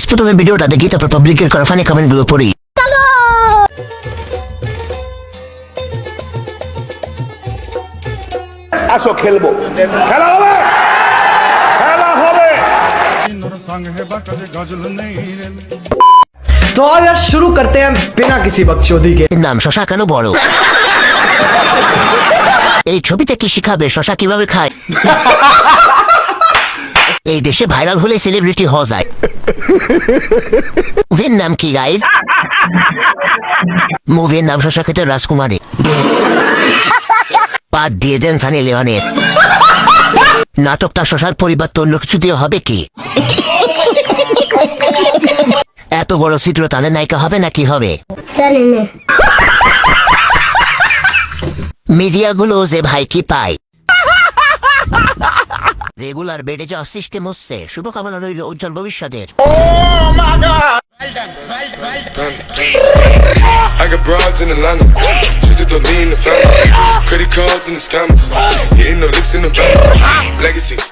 প্রথমে ভিডিওটা দেখি, তারপর পাবলিকের করা ফানি কমেন্ট গুলো পড়ি। আসো খেলবো, খেলা হবে, খেলা হবে। तो यार शुरू करते हैं बिना किसी बकचोदी के। এর নাম শশা কেন বড়? এই ছবিতে কি শিখাবে শশা কিভাবে খায়? এই দেশে ভাইরাল হলে সেলিব্রিটি হওয়া যায়। মুভির নাম কি গাইজ? মুভির নাম শশা খেতে রাজকুমারী। পাত দিয়ে দেন সানি লিওনের। নাটকটা শশার পরিবর্তন অন্য কিছু দিয়ে হবে কি? এত বড় চিত্র তাহলে নায়িকা হবে নাকি হবে? মিডিয়াগুলো যে ভাই কি পায়। রেগুলার বেড়ে যাওয়া সিস্টেম হচ্ছে। শুভকামনা রইল উজ্জ্বল ভবিষ্যতের। I got broads in Atlanta, just to lean the family. Credit cards and the scammers, hitting no licks in the bank. Legacies.